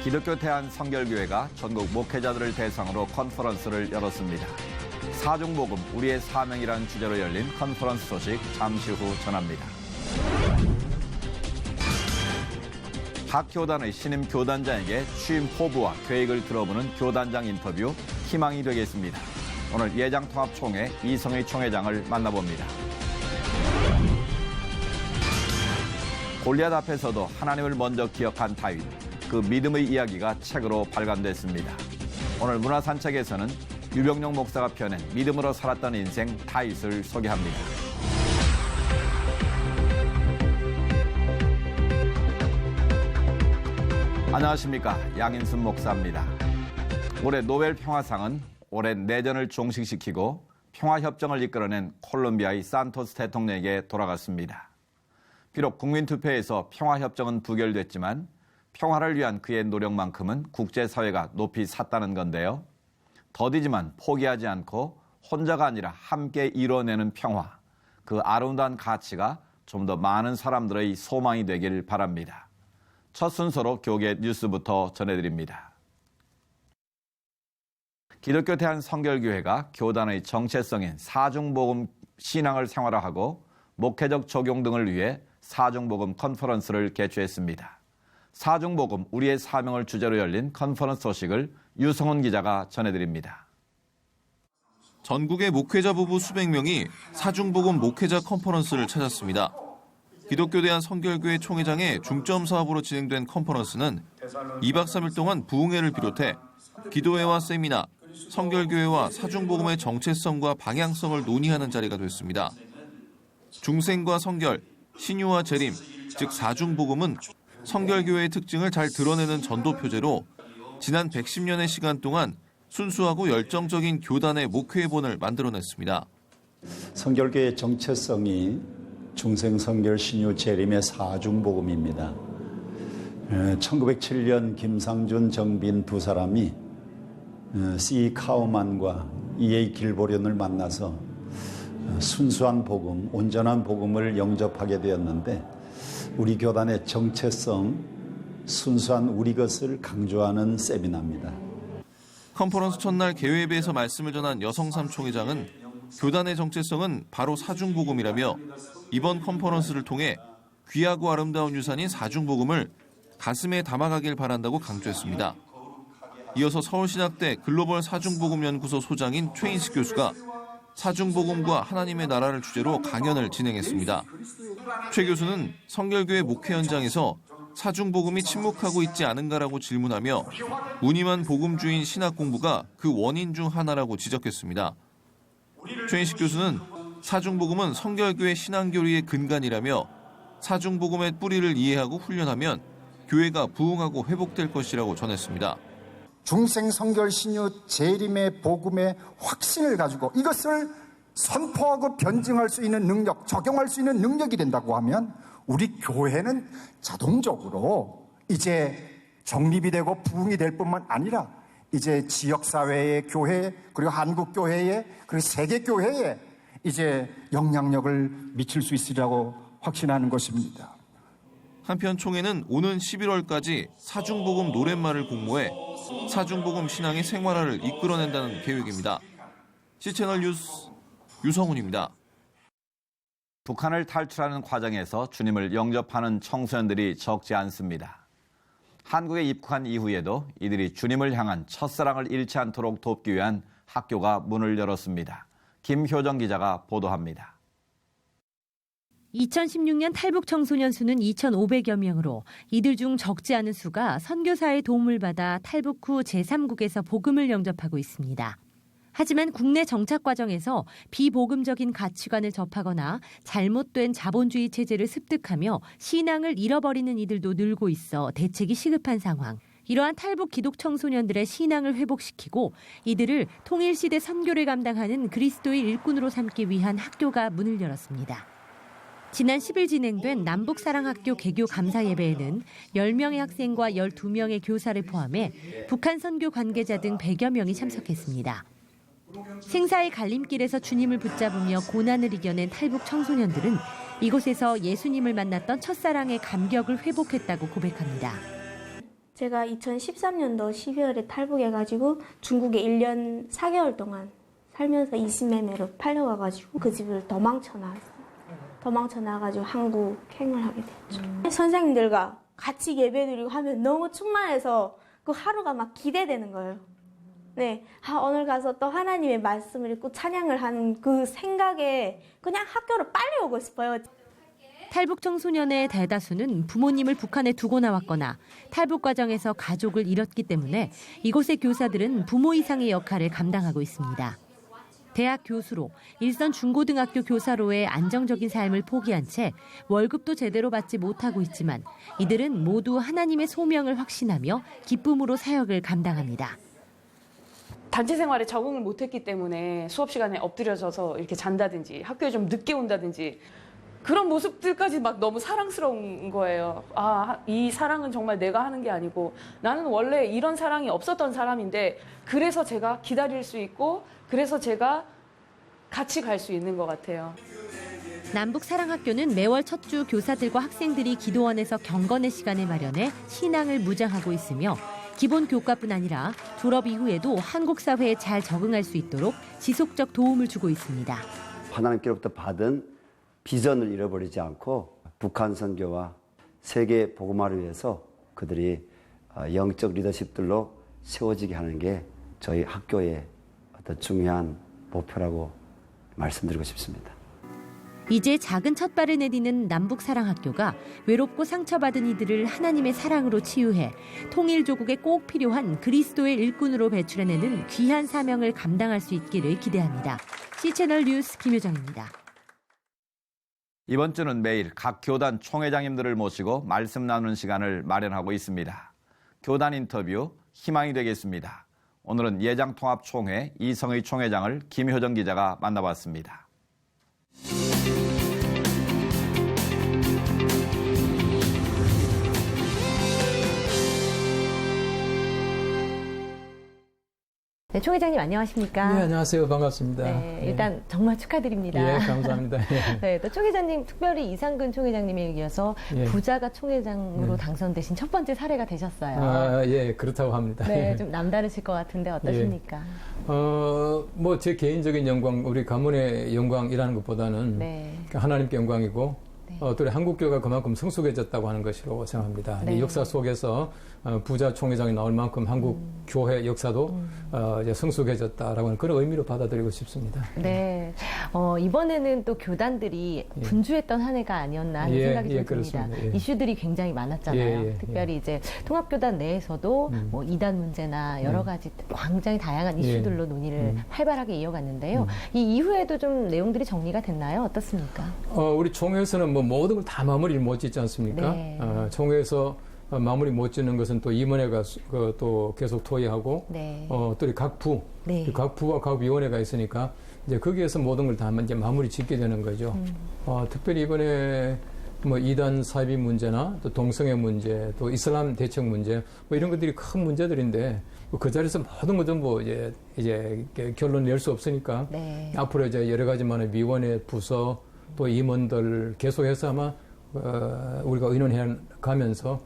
기독교 대한성결교회가 전국 목회자들을 대상으로 컨퍼런스를 열었습니다. 사중복음 우리의 사명이라는 주제로 열린 컨퍼런스 소식 잠시 후 전합니다. 각 교단의 신임 교단장에게 취임 포부와 계획을 들어보는 교단장 인터뷰 희망이 되겠습니다. 오늘 예장통합총회 이성의 총회장을 만나봅니다. 골리앗 앞에서도 하나님을 먼저 기억한 다윗, 그 믿음의 이야기가 책으로 발간됐습니다. 오늘 문화산책에서는 유병용 목사가 펴낸 믿음으로 살았던 인생 다윗을 소개합니다. 안녕하십니까, 양인순 목사입니다. 올해 노벨 평화상은 오랜 내전을 종식시키고 평화협정을 이끌어낸 콜롬비아의 산토스 대통령에게 돌아갔습니다. 비록 국민투표에서 평화협정은 부결됐지만 평화를 위한 그의 노력만큼은 국제사회가 높이 샀다는 건데요. 더디지만 포기하지 않고 혼자가 아니라 함께 이뤄내는 평화, 그 아름다운 가치가 좀 더 많은 사람들의 소망이 되길 바랍니다. 첫 순서로 교계 뉴스부터 전해드립니다. 기독교 대한성결교회가 교단의 정체성인 사중복음 신앙을 생활화하고 목회적 적용 등을 위해 사중복음 컨퍼런스를 개최했습니다. 사중복음 우리의 사명을 주제로 열린 컨퍼런스 소식을 유성훈 기자가 전해드립니다. 전국의 목회자 부부 수백 명이 사중복음 목회자 컨퍼런스를 찾았습니다. 기독교 대한성결교회 총회장의 중점 사업으로 진행된 컨퍼런스는 2박 3일 동안 부흥회를 비롯해 기도회와 세미나, 성결교회와 사중복음의 정체성과 방향성을 논의하는 자리가 됐습니다. 중생과 성결, 신유와 재림, 즉 사중복음은 성결교회의 특징을 잘 드러내는 전도 표제로 지난 110년의 시간 동안 순수하고 열정적인 교단의 목회본을 만들어냈습니다. 성결교회의 정체성이 중생, 성결, 신유, 재림의 사중복음입니다. 1907년 김상준, 정빈 두 사람이 C. 카우만과 E.A. 길보련을 만나서 순수한 복음, 온전한 복음을 영접하게 되었는데 우리 교단의 정체성, 순수한 우리 것을 강조하는 세미나입니다. 컨퍼런스 첫날 개회에서 말씀을 전한 여성삼 총회장은 교단의 정체성은 바로 사중복음이라며 이번 컨퍼런스를 통해 귀하고 아름다운 유산인 사중복음을 가슴에 담아가길 바란다고 강조했습니다. 이어서 서울신학대 글로벌 사중복음연구소 소장인 최인식 교수가 사중복음과 하나님의 나라를 주제로 강연을 진행했습니다. 최 교수는 성결교회 목회 현장에서 사중복음이 침묵하고 있지 않은가라고 질문하며 무늬만 복음주의인 신학 공부가 그 원인 중 하나라고 지적했습니다. 최인식 교수는 사중복음은 성결교회 신앙교리의 근간이라며 사중복음의 뿌리를 이해하고 훈련하면 교회가 부흥하고 회복될 것이라고 전했습니다. 중생, 성결, 신유, 재림의 복음의 확신을 가지고 이것을 선포하고 변증할 수 있는 능력, 적용할 수 있는 능력이 된다고 하면 우리 교회는 자동적으로 이제 정립이 되고 부흥이 될 뿐만 아니라 이제 지역사회의 교회, 그리고 한국교회에, 그리고 세계교회에 이제 영향력을 미칠 수 있으리라고 확신하는 것입니다. 한편 총회는 오는 11월까지 사중복음 노랫말을 공모해 사중복음 신앙의 생활화를 이끌어낸다는 계획입니다. C채널 뉴스 유성훈입니다. 북한을 탈출하는 과정에서 주님을 영접하는 청소년들이 적지 않습니다. 한국에 입국한 이후에도 이들이 주님을 향한 첫사랑을 잃지 않도록 돕기 위한 학교가 문을 열었습니다. 김효정 기자가 보도합니다. 2016년 탈북 청소년 수는 2,500여 명으로 이들 중 적지 않은 수가 선교사의 도움을 받아 탈북 후 제3국에서 복음을 영접하고 있습니다. 하지만 국내 정착 과정에서 비복음적인 가치관을 접하거나 잘못된 자본주의 체제를 습득하며 신앙을 잃어버리는 이들도 늘고 있어 대책이 시급한 상황. 이러한 탈북 기독 청소년들의 신앙을 회복시키고 이들을 통일시대 선교를 감당하는 그리스도의 일꾼으로 삼기 위한 학교가 문을 열었습니다. 지난 10일 진행된 남북사랑학교 개교 감사 예배에는 10명의 학생과 12명의 교사를 포함해 북한 선교 관계자 등 100여 명이 참석했습니다. 생사의 갈림길에서 주님을 붙잡으며 고난을 이겨낸 탈북 청소년들은 이곳에서 예수님을 만났던 첫사랑의 감격을 회복했다고 고백합니다. 제가 2013년도 12월에 탈북해가지고 중국에 1년 4개월 동안 살면서 이신매매로 팔려가가지고 그 집을 도망쳐 나왔어요. 도망쳐 나가지고 한국행을 하게 됐죠. 선생님들과 같이 예배드리고 하면 너무 충만해서 그 하루가 막 기대되는 거예요. 네, 오늘 가서 또 하나님의 말씀을 읽고 찬양을 하는 그 생각에 그냥 학교를 빨리 오고 싶어요. 탈북 청소년의 대다수는 부모님을 북한에 두고 나왔거나 탈북 과정에서 가족을 잃었기 때문에 이곳의 교사들은 부모 이상의 역할을 감당하고 있습니다. 대학 교수로 일선 중고등학교 교사로의 안정적인 삶을 포기한 채 월급도 제대로 받지 못하고 있지만 이들은 모두 하나님의 소명을 확신하며 기쁨으로 사역을 감당합니다. 단체 생활에 적응을 못했기 때문에 수업 시간에 엎드려져서 이렇게 잔다든지 학교에 좀 늦게 온다든지 그런 모습들까지 막 너무 사랑스러운 거예요. 아, 이 사랑은 정말 내가 하는 게 아니고 나는 원래 이런 사랑이 없었던 사람인데 그래서 제가 기다릴 수 있고 그래서 제가 같이 갈 수 있는 것 같아요. 남북사랑학교는 매월 첫 주 교사들과 학생들이 기도원에서 경건의 시간을 마련해 신앙을 무장하고 있으며 기본 교과뿐 아니라 졸업 이후에도 한국 사회에 잘 적응할 수 있도록 지속적 도움을 주고 있습니다. 하나님께로부터 받은 비전을 잃어버리지 않고 북한 선교와 세계 복음화를 위해서 그들이 영적 리더십들로 세워지게 하는 게 저희 학교의 어떤 중요한 목표라고 말씀드리고 싶습니다. 이제 작은 첫발을 내디는 남북사랑학교가 외롭고 상처받은 이들을 하나님의 사랑으로 치유해 통일조국에 꼭 필요한 그리스도의 일꾼으로 배출해내는 귀한 사명을 감당할 수 있기를 기대합니다. C채널 뉴스 김효정입니다. 이번 주는 매일 각 교단 총회장님들을 모시고 말씀 나누는 시간을 마련하고 있습니다. 교단 인터뷰 희망이 되겠습니다. 오늘은 예장통합총회 이성의 총회장을 김효정 기자가 만나봤습니다. 네, 총회장님 안녕하십니까? 네, 안녕하세요. 반갑습니다. 네, 일단 정말 축하드립니다. 예, 감사합니다. 예. 네, 또 총회장님 특별히 이상근 총회장님에 이어서 예. 부자가 총회장으로 예. 당선되신 첫 번째 사례가 되셨어요. 아, 예, 그렇다고 합니다. 네, 예. 좀 남다르실 것 같은데 어떠십니까? 뭐 제 개인적인 영광, 우리 가문의 영광이라는 것보다는 네. 하나님께 영광이고 네. 또 한국교회가 그만큼 성숙해졌다고 하는 것이라고 생각합니다. 네. 이 역사 속에서 부자 총회장이 나올 만큼 한국 교회 역사도 이제 성숙해졌다라고 하는 그런 의미로 받아들이고 싶습니다. 네, 이번에는 또 교단들이 예. 분주했던 한 해가 아니었나 하는 예, 생각이 예, 좀 듭니다. 그렇습니다. 예. 이슈들이 굉장히 많았잖아요. 예, 예, 특별히 이제 통합교단 내에서도 뭐 이단 문제나 여러 가지 굉장히 다양한 이슈들로 논의를 활발하게 이어갔는데요. 이 이후에도 좀 내용들이 정리가 됐나요? 어떻습니까? 우리 총회에서는 뭐 모든 걸 다 마무리를 못 짓지 않습니까? 네. 총회에서 마무리 못 짓는 것은 또 임원회가 또 계속 토의하고 네. 또 각 부, 네. 각 부와 각 위원회가 있으니까 이제 거기에서 모든 걸 다 이제 마무리 짓게 되는 거죠. 특별히 이번에 뭐 이단 사이비 문제나 또 동성애 문제, 또 이슬람 대책 문제 뭐 이런 것들이 큰 문제들인데 그 자리에서 모든 것 전부 이제 결론 낼 수 없으니까 네. 앞으로 이제 여러 가지만의 위원회, 부서 또 임원들 계속해서 아마 우리가 의논해 가면서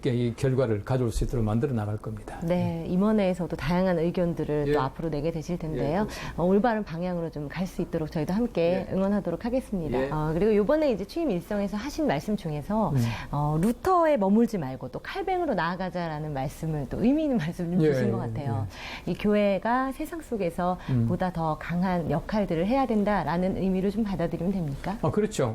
이 결과를 가져올 수 있도록 만들어 나갈 겁니다. 네, 임원회에서도 다양한 의견들을 예. 또 앞으로 내게 되실 텐데요. 예, 올바른 방향으로 좀 갈 수 있도록 저희도 함께 예. 응원하도록 하겠습니다. 예. 그리고 이번에 이제 취임 일성에서 하신 말씀 중에서 루터에 머물지 말고 또 칼뱅으로 나아가자라는 말씀을 또 의미 있는 말씀을 좀 예, 주신 것 같아요. 이 교회가 세상 속에서 보다 더 강한 역할들을 해야 된다라는 의미로 좀 받아들이면 됩니까? 그렇죠.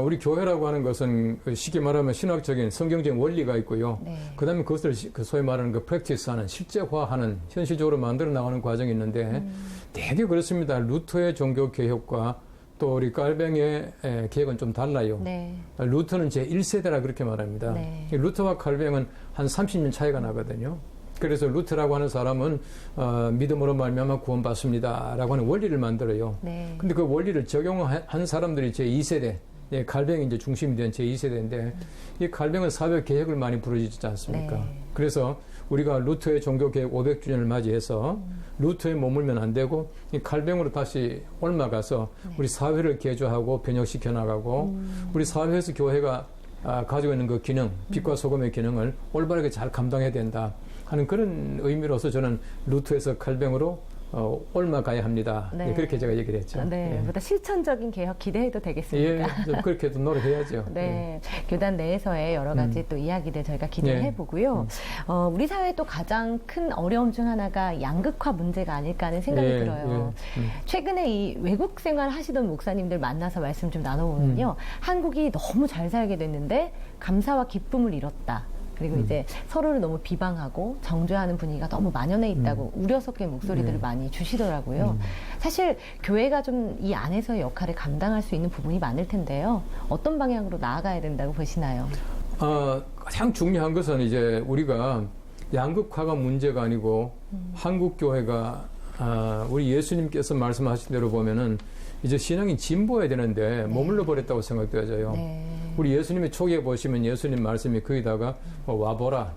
우리 교회라고 하는 것은 쉽게 말하면 신학적인 성경적인 원리가 있고요. 네. 그다음에 그것을 소위 말하는 프랙티스하는 실제화하는 현실적으로 만들어 나가는 과정이 있는데 되게 그렇습니다. 루터의 종교 개혁과 또 우리 칼뱅의 개혁은 좀 달라요. 네. 루터는 제1세대라 그렇게 말합니다. 네. 루터와 칼뱅은 한 30년 차이가 나거든요. 그래서 루터라고 하는 사람은 믿음으로 말미암아 구원받습니다라고 하는 원리를 만들어요. 네. 근데 그 원리를 적용한 사람들이 제2세대, 칼뱅이 이제 중심이 된 제2세대인데 이 칼뱅은 사회 개혁을 많이 부르짖지 않습니까? 네. 그래서 우리가 루터의 종교 개혁 500주년을 맞이해서 루터에 머물면 안 되고 이 칼뱅으로 다시 옮아가서 우리 사회를 개조하고 변혁시켜 나가고 우리 사회에서 교회가 가지고 있는 그 기능, 빛과 소금의 기능을 올바르게 잘 감당해야 된다 하는 그런 의미로서 저는 루트에서 칼뱅으로 옮아가야 합니다. 네. 그렇게 제가 얘기를 했죠. 네, 보다 실천적인 개혁 기대해도 되겠습니까? 예, 그렇게도 노력해야죠. 네, 교단 내에서의 여러 가지 또 이야기들 저희가 기대해 보고요. 우리 사회의 또 가장 큰 어려움 중 하나가 양극화 문제가 아닐까 하는 생각이 들어요. 최근에 이 외국 생활 하시던 목사님들 만나서 말씀 좀 나눠보면요. 한국이 너무 잘 살게 됐는데 감사와 기쁨을 잃었다. 그리고 이제 서로를 너무 비방하고 정죄하는 분위기가 너무 만연해 있다고 우려 섞인 목소리들을 많이 주시더라고요. 사실 교회가 좀 이 안에서의 역할을 감당할 수 있는 부분이 많을 텐데요. 어떤 방향으로 나아가야 된다고 보시나요? 가장 중요한 것은 이제 우리가 양극화가 문제가 아니고 한국 교회가 우리 예수님께서 말씀하신 대로 보면은 이제 신앙이 진보해야 되는데 머물러 버렸다고 생각되어져요. 우리 예수님의 초기에 보시면 예수님 말씀이 거기다가 와보라,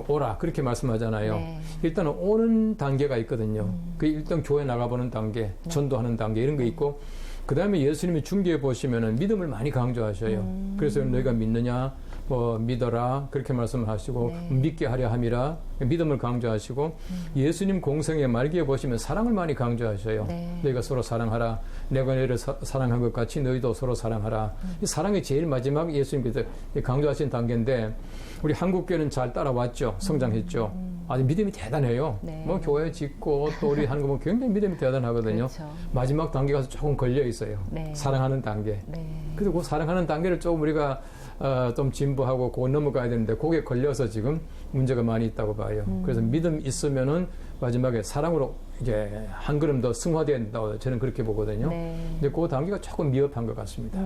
오라 그렇게 말씀하잖아요. 일단은 오는 단계가 있거든요. 그 일단 교회 나가보는 단계, 전도하는 단계 이런 거 있고 그 다음에 예수님이 중기에 보시면은 믿음을 많이 강조하셔요. 그래서 너희가 믿느냐? 믿어라 그렇게 말씀하시고 믿게 하려 함이라 믿음을 강조하시고 예수님 공생의 말기에 보시면 사랑을 많이 강조하셔요. 너희가 서로 사랑하라. 내가 너희를 사랑한 것 같이 너희도 서로 사랑하라. 이 사랑이 제일 마지막 예수님께서 강조하신 단계인데 우리 한국교회는 잘 따라왔죠. 성장했죠. 아주 믿음이 대단해요. 뭐 교회 짓고 또 우리 하는 거 보면 굉장히 믿음이 대단하거든요. 그렇죠. 마지막 단계 가서 조금 걸려 있어요. 사랑하는 단계. 그리고 그 사랑하는 단계를 조금 우리가 좀 진보하고 그거 넘어가야 되는데 거기에 걸려서 지금 문제가 많이 있다고 봐요. 그래서 믿음 있으면은 마지막에 사랑으로 이제 한 걸음 더 승화된다고 저는 그렇게 보거든요. 근데 그 단계가 조금 미흡한 것 같습니다.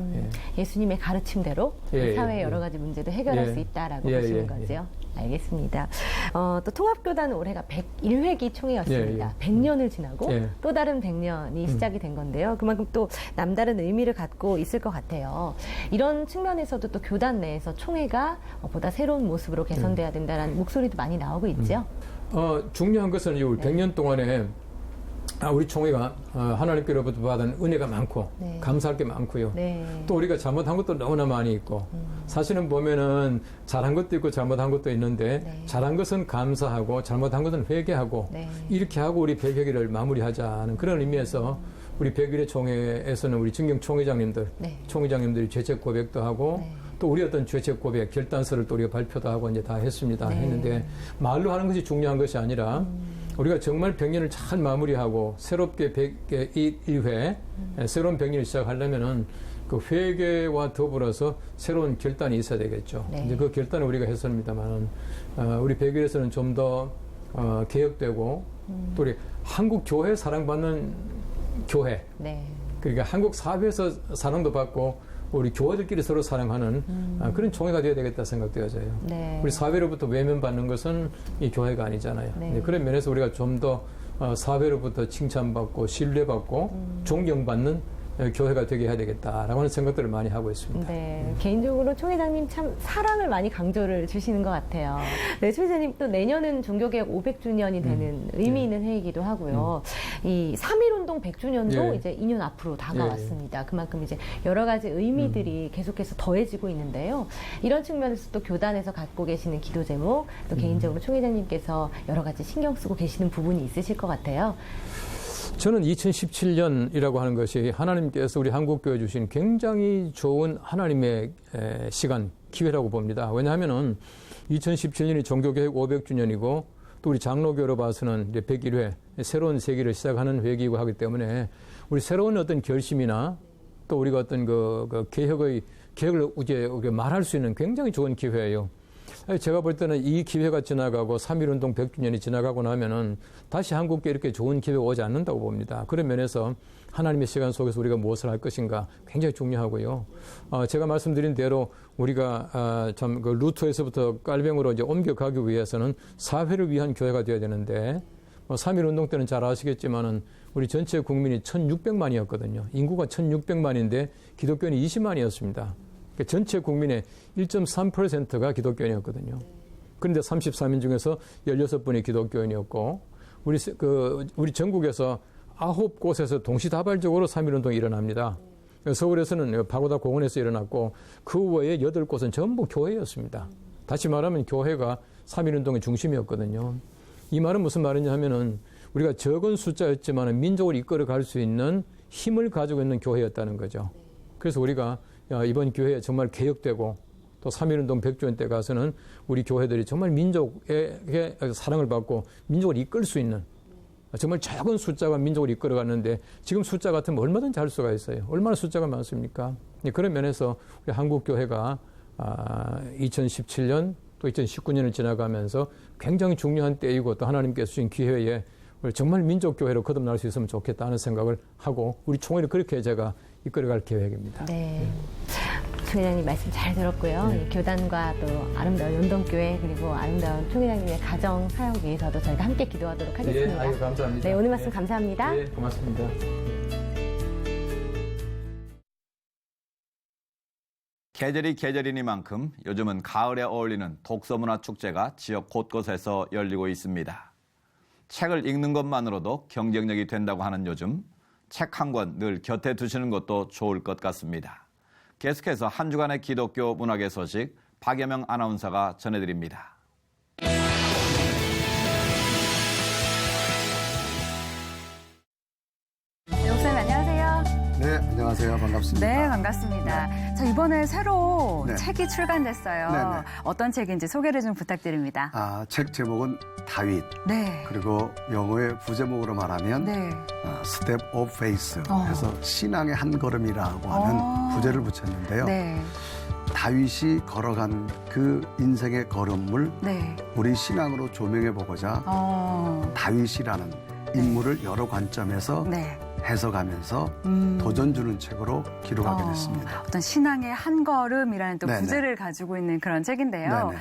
예수님의 가르침대로 사회의 여러 가지 문제도 해결할 수 있다라고 보시는 거죠. 알겠습니다. 또 통합교단은 올해가 101회기 총회였습니다. 100년을 지나고 또 다른 100년이 시작이 된 건데요. 그만큼 또 남다른 의미를 갖고 있을 것 같아요. 이런 측면에서도 또 교단 내에서 총회가 보다 새로운 모습으로 개선돼야 된다는 목소리도 많이 나오고 있죠. 중요한 것은 이 100년 동안에 우리 총회가 하나님께로부터 받은 은혜가 많고 감사할 게 많고요. 또 우리가 잘못한 것도 너무나 많이 있고 사실은 보면은 잘한 것도 있고 잘못한 것도 있는데 잘한 것은 감사하고 잘못한 것은 회개하고 이렇게 하고 우리 100회기를 마무리하자는 그런 의미에서 우리 100일의 총회에서는 우리 진경 총회장님들, 총회장님들이 죄책 고백도 하고 또 우리 어떤 죄책 고백, 결단서를 또 우리가 발표도 하고 이제 다 했습니다. 했는데 말로 하는 것이 중요한 것이 아니라 우리가 정말 100년을 잘 마무리하고 새롭게 101회 새로운 100년을 시작하려면은 그 회개와 더불어서 새로운 결단이 있어야 되겠죠. 이제 그 결단을 우리가 했습니다만 우리 100일에서는 좀 더 개혁되고 또 우리 한국 교회 사랑받는 교회 그러니까 한국 사회에서 사랑도 받고 우리 교회들끼리 서로 사랑하는 그런 총회가 되어야 되겠다 생각되어져요. 우리 사회로부터 외면받는 것은 이 교회가 아니잖아요. 그런 면에서 우리가 좀 더 사회로부터 칭찬받고 신뢰받고 존경받는 교회가 되게 해야 되겠다라고 하는 생각들을 많이 하고 있습니다. 개인적으로 총회장님 참 사랑을 많이 강조를 주시는 것 같아요. 총회장님 또 내년은 종교개혁 500주년이 되는 의미 있는 해이기도 하고요. 이 3.1운동 100주년도 이제 2년 앞으로 다가왔습니다. 그만큼 이제 여러 가지 의미들이 계속해서 더해지고 있는데요. 이런 측면에서 또 교단에서 갖고 계시는 기도 제목, 또 개인적으로 총회장님께서 여러 가지 신경 쓰고 계시는 부분이 있으실 것 같아요. 저는 2017년이라고 하는 것이 하나님께서 우리 한국교회 주신 굉장히 좋은 하나님의 시간, 기회라고 봅니다. 왜냐하면은 2017년이 종교개혁 500주년이고 또 우리 장로교로 봐서는 이제 101회 새로운 세기를 시작하는 회기이고 하기 때문에 우리 새로운 어떤 결심이나 또 우리가 어떤 그 개혁을 이제 우리가 말할 수 있는 굉장히 좋은 기회예요. 제가 볼 때는 이 기회가 지나가고 3.1운동 100주년이 지나가고 나면은 다시 한국에 이렇게 좋은 기회가 오지 않는다고 봅니다. 그런 면에서 하나님의 시간 속에서 우리가 무엇을 할 것인가 굉장히 중요하고요. 제가 말씀드린 대로 우리가 참 그 루트에서부터 깔뱅으로 이제 옮겨가기 위해서는 사회를 위한 교회가 되어야 되는데 3.1운동 때는 잘 아시겠지만은 우리 전체 국민이 1,600만이었거든요. 인구가 1,600만인데 기독교인이 20만이었습니다. 전체 국민의 1.3%가 기독교인이었거든요. 그런데 33인 중에서 16분이 기독교인이었고, 우리 전국에서 9곳에서 동시다발적으로 3.1운동이 일어납니다. 서울에서는 파고다 공원에서 일어났고 그 외에 8곳은 전부 교회였습니다. 다시 말하면 교회가 3.1운동의 중심이었거든요. 이 말은 무슨 말이냐 하면은 우리가 적은 숫자였지만 민족을 이끌어갈 수 있는 힘을 가지고 있는 교회였다는 거죠. 그래서 우리가 이번 기회에 정말 개혁되고 또 3.1운동 100주년 때 가서는 우리 교회들이 정말 민족에게 사랑을 받고 민족을 이끌 수 있는 정말 작은 숫자가 민족을 이끌어갔는데 지금 숫자 같으면 얼마든지 할 수가 있어요. 얼마나 숫자가 많습니까? 그런 면에서 우리 한국교회가 2017년 또 2019년을 지나가면서 굉장히 중요한 때이고 또 하나님께서 주신 기회에 정말 민족교회로 거듭날 수 있으면 좋겠다는 생각을 하고 우리 총회를 그렇게 제가 이끌어갈 계획입니다. 네. 총회장님 말씀 잘 들었고요. 이 교단과 또 아름다운 연동교회 그리고 아름다운 총회장님의 가정 사역 위해서도 저희가 함께 기도하도록 하겠습니다. 아유, 감사합니다. 네, 오늘 말씀 감사합니다. 네, 고맙습니다. 계절이 계절이니만큼 요즘은 가을에 어울리는 독서문화 축제가 지역 곳곳에서 열리고 있습니다. 책을 읽는 것만으로도 경쟁력이 된다고 하는 요즘 책 한 권 늘 곁에 두시는 것도 좋을 것 같습니다. 계속해서 한 주간의 기독교 문학의 소식 박여명 아나운서가 전해드립니다. 목사님 안녕하세요. 네, 안녕하세요. 반갑습니다. 네, 반갑습니다. 자, 이번에 새로 네. 책이 출간됐어요. 네네. 어떤 책인지 소개를 좀 부탁드립니다. 책 제목은 다윗. 네. 그리고 영어의 부제목으로 말하면 네. Step of Faith. 그래서 신앙의 한 걸음이라고 하는 부제를 붙였는데요. 네. 다윗이 걸어간 그 인생의 걸음을 네. 우리 신앙으로 조명해 보고자 다윗이라는 인물을 여러 관점에서 네. 해석하면서 도전 주는 책으로 기록하게 됐습니다. 어떤 신앙의 한 걸음이라는 또 네네. 부제를 가지고 있는 그런 책인데요. 네네.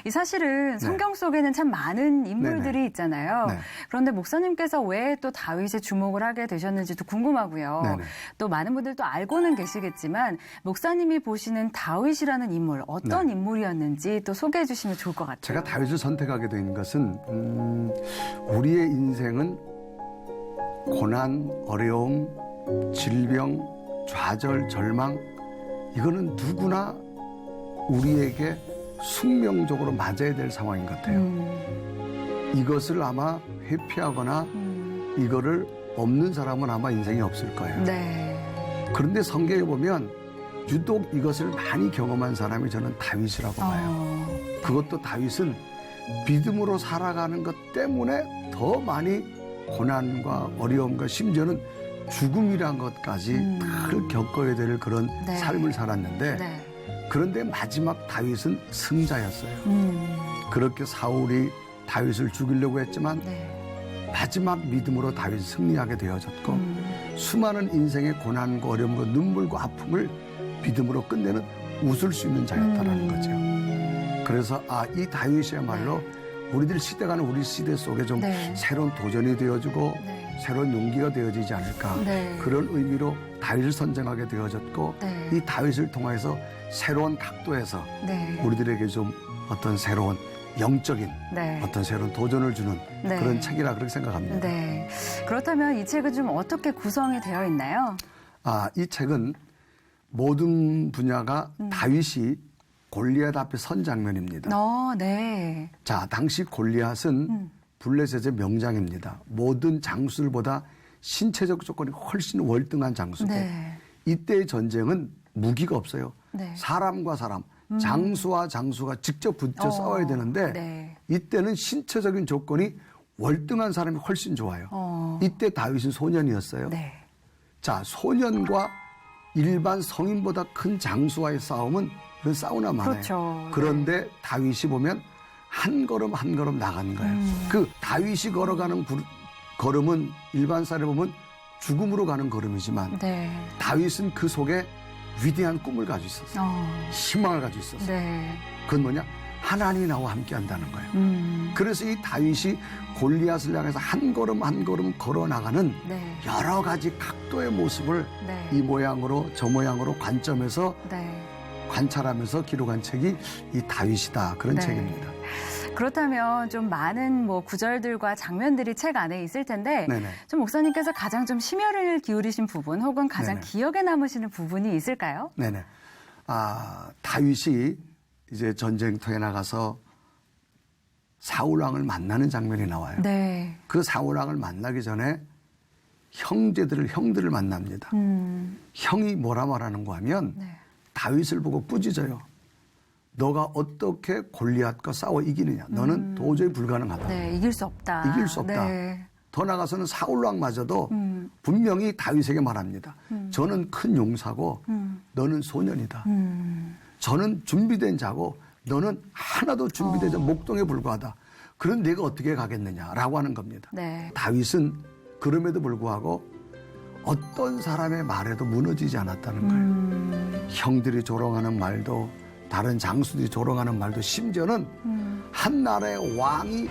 이 사실은 네. 성경 속에는 참 많은 인물들이 네네. 있잖아요. 네. 그런데 목사님께서 왜 또 다윗에 주목을 하게 되셨는지도 궁금하고요. 네네. 또 많은 분들 또 알고는 계시겠지만 목사님이 보시는 다윗이라는 인물 어떤 네. 인물이었는지 또 소개해 주시면 좋을 것 같아요. 제가 다윗을 선택하게 된 것은 우리의 인생은 고난, 어려움, 질병, 좌절, 절망 이거는 누구나 우리에게 숙명적으로 맞아야 될 상황인 것 같아요. 이것을 아마 회피하거나 이거를 없는 사람은 아마 인생이 없을 거예요. 네. 그런데 성경에 보면 유독 이것을 많이 경험한 사람이 저는 다윗이라고 봐요. 그것도 다윗은 믿음으로 살아가는 것 때문에 더 많이 고난과 어려움과 심지어는 죽음이란 것까지 늘 겪어야 될 그런 네. 삶을 살았는데 네. 그런데 마지막 다윗은 승자였어요. 그렇게 사울이 다윗을 죽이려고 했지만 네. 마지막 믿음으로 다윗이 승리하게 되어졌고 수많은 인생의 고난과 어려움과 눈물과 아픔을 믿음으로 끝내는 웃을 수 있는 자였다라는 거죠. 그래서 이 다윗이야말로 우리들 시대가는 우리 시대 속에 좀 네. 새로운 도전이 되어주고 네. 새로운 용기가 되어지지 않을까 네. 그런 의미로 다윗을 선정하게 되어졌고 네. 이 다윗을 통해서 새로운 각도에서 네. 우리들에게 좀 어떤 새로운 영적인 네. 어떤 새로운 도전을 주는 네. 그런 책이라 그렇게 생각합니다. 네. 그렇다면 이 책은 좀 어떻게 구성이 되어 있나요? 이 책은 모든 분야가 다윗이 골리앗 앞에 선 장면입니다. 네. 자, 당시 골리앗은 블레셋의 명장입니다. 모든 장수들보다 신체적 조건이 훨씬 월등한 장수고 네. 이때의 전쟁은 무기가 없어요. 네. 사람과 사람, 장수와 장수가 직접 붙여 싸워야 되는데 네. 이때는 신체적인 조건이 월등한 사람이 훨씬 좋아요. 이때 다윗은 소년이었어요. 네. 자, 소년과 일반 성인보다 큰 장수와의 싸움은 그건 싸우나 마나요. 그렇죠. 그런데 다윗이 보면 한 걸음 한 걸음 나가는 거예요. 그 다윗이 걸어가는 걸음은 일반 사람이 보면 죽음으로 가는 걸음이지만 네. 다윗은 그 속에 위대한 꿈을 가지고 있었어요. 희망을 가지고 있었어요. 네. 그건 뭐냐? 하나님이 나와 함께 한다는 거예요. 그래서 이 다윗이 골리앗을 향해서 한 걸음 한 걸음 걸어 나가는 네. 여러 가지 각도의 모습을 네. 이 모양으로 저 모양으로 관점에서 네. 관찰하면서 기록한 책이 이 다윗이다. 그런 네. 책입니다. 그렇다면 좀 많은 뭐 구절들과 장면들이 책 안에 있을 텐데 네네. 좀 목사님께서 가장 좀 심혈을 기울이신 부분 혹은 가장 네네. 기억에 남으시는 부분이 있을까요? 네네. 다윗이 이제 전쟁터에 나가서 사울왕을 만나는 장면이 나와요. 네. 그 사울왕을 만나기 전에 형들을 만납니다. 형이 뭐라 말하는가 하면 네. 다윗을 보고 꾸짖어요. 너가 어떻게 골리앗과 싸워 이기느냐. 너는 도저히 불가능하다. 네, 이길 수 없다. 이길 수 없다. 네. 더 나아가서는 사울왕마저도 분명히 다윗에게 말합니다. 저는 큰 용사고 너는 소년이다. 저는 준비된 자고 너는 하나도 준비되지 않은 목동에 불과하다. 그런 내가 어떻게 가겠느냐라고 하는 겁니다. 네. 다윗은 그럼에도 불구하고 어떤 사람의 말에도 무너지지 않았다는 거예요. 형들이 조롱하는 말도 다른 장수들이 조롱하는 말도 심지어는 한 나라의 왕이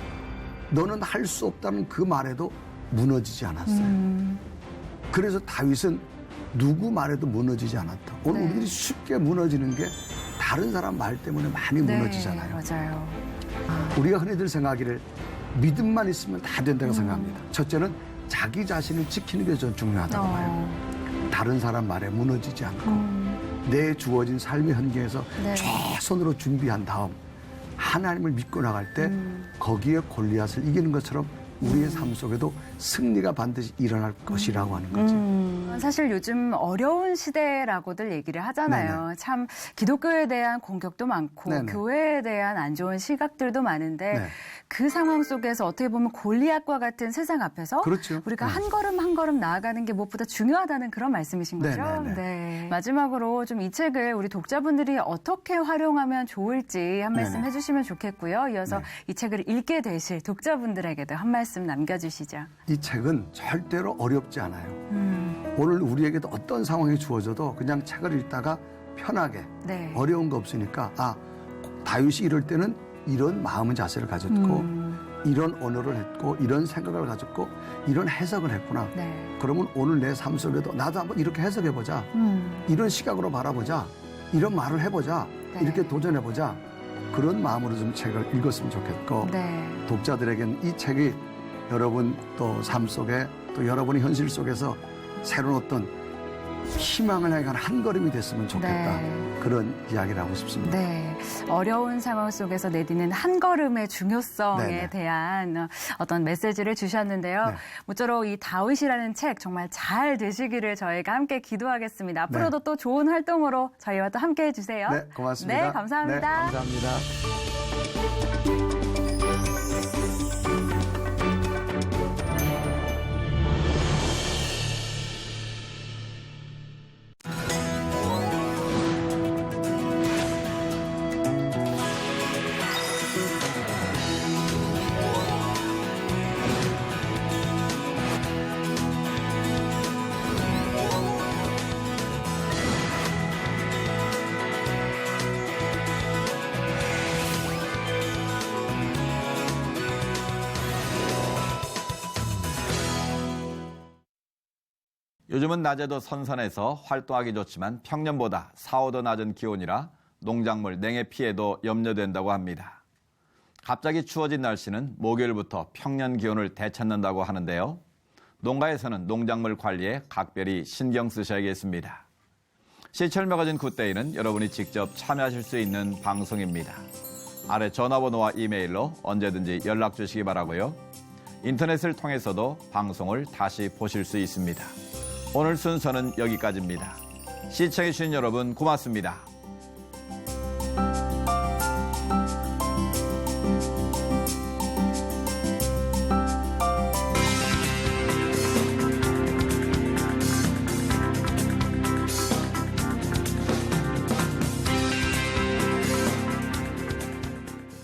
너는 할 수 없다는 그 말에도 무너지지 않았어요. 그래서 다윗은 누구 말에도 무너지지 않았다. 오늘 네. 우리들이 쉽게 무너지는 게 다른 사람 말 때문에 많이 무너지잖아요. 맞아요. 우리가 흔히들 생각하기를 믿음만 있으면 다 된다고 생각합니다. 첫째는 자기 자신을 지키는 게 좀 중요하다고 봐요. 다른 사람 말에 무너지지 않고 내 주어진 삶의 환경에서 네. 최선으로 준비한 다음 하나님을 믿고 나갈 때 거기에 골리앗을 이기는 것처럼 우리의 삶 속에도 승리가 반드시 일어날 것이라고 하는 거죠. 사실 요즘 어려운 시대라고들 얘기를 하잖아요. 네네. 참 기독교에 대한 공격도 많고 네네. 교회에 대한 안 좋은 시각들도 많은데 네. 그 상황 속에서 어떻게 보면 골리앗과 같은 세상 앞에서 그렇죠. 우리가 네. 한 걸음 한 걸음 나아가는 게 무엇보다 중요하다는 그런 말씀이신 거죠? 네네네. 네. 마지막으로 좀 이 책을 우리 독자분들이 어떻게 활용하면 좋을지 한 말씀 네네. 해주시면 좋겠고요. 이어서 네. 이 책을 읽게 되실 독자분들에게도 한 말씀 남겨주시죠. 이 책은 절대로 어렵지 않아요. 오늘 우리에게도 어떤 상황이 주어져도 그냥 책을 읽다가 편하게 네. 어려운 거 없으니까 다윗이 이럴 때는 이런 마음의 자세를 가졌고 이런 언어를 했고 이런 생각을 가졌고 이런 해석을 했구나. 네. 그러면 오늘 내 삶 속에도 나도 한번 이렇게 해석해보자. 이런 시각으로 바라보자. 이런 말을 해보자. 네. 이렇게 도전해보자. 그런 마음으로 좀 책을 읽었으면 좋겠고 네. 독자들에게는 이 책이 여러분 또 삶 속에 또 여러분의 현실 속에서 새로운 어떤 희망을 향한 한 걸음이 됐으면 좋겠다. 네. 그런 이야기를 하고 싶습니다. 네. 어려운 상황 속에서 내디는 한 걸음의 중요성에 네네. 대한 어떤 메시지를 주셨는데요. 네. 모쪼록 이 다윗이라는 책 정말 잘 되시기를 저희가 함께 기도하겠습니다. 앞으로도 또 좋은 활동으로 저희와 또 함께 해주세요. 네, 고맙습니다. 네, 감사합니다. 네, 감사합니다. 요즘은 낮에도 선선해서 활동하기 좋지만 평년보다 4, 5도 낮은 기온이라 농작물 냉해 피해도 염려된다고 합니다. 갑자기 추워진 날씨는 목요일부터 평년 기온을 되찾는다고 하는데요. 농가에서는 농작물 관리에 각별히 신경 쓰셔야겠습니다. 시철 매거진 굿데이는 여러분이 직접 참여하실 수 있는 방송입니다. 아래 전화번호와 이메일로 언제든지 연락 주시기 바라고요. 인터넷을 통해서도 방송을 다시 보실 수 있습니다. 오늘 순서는 여기까지입니다. 시청해주신 여러분 고맙습니다.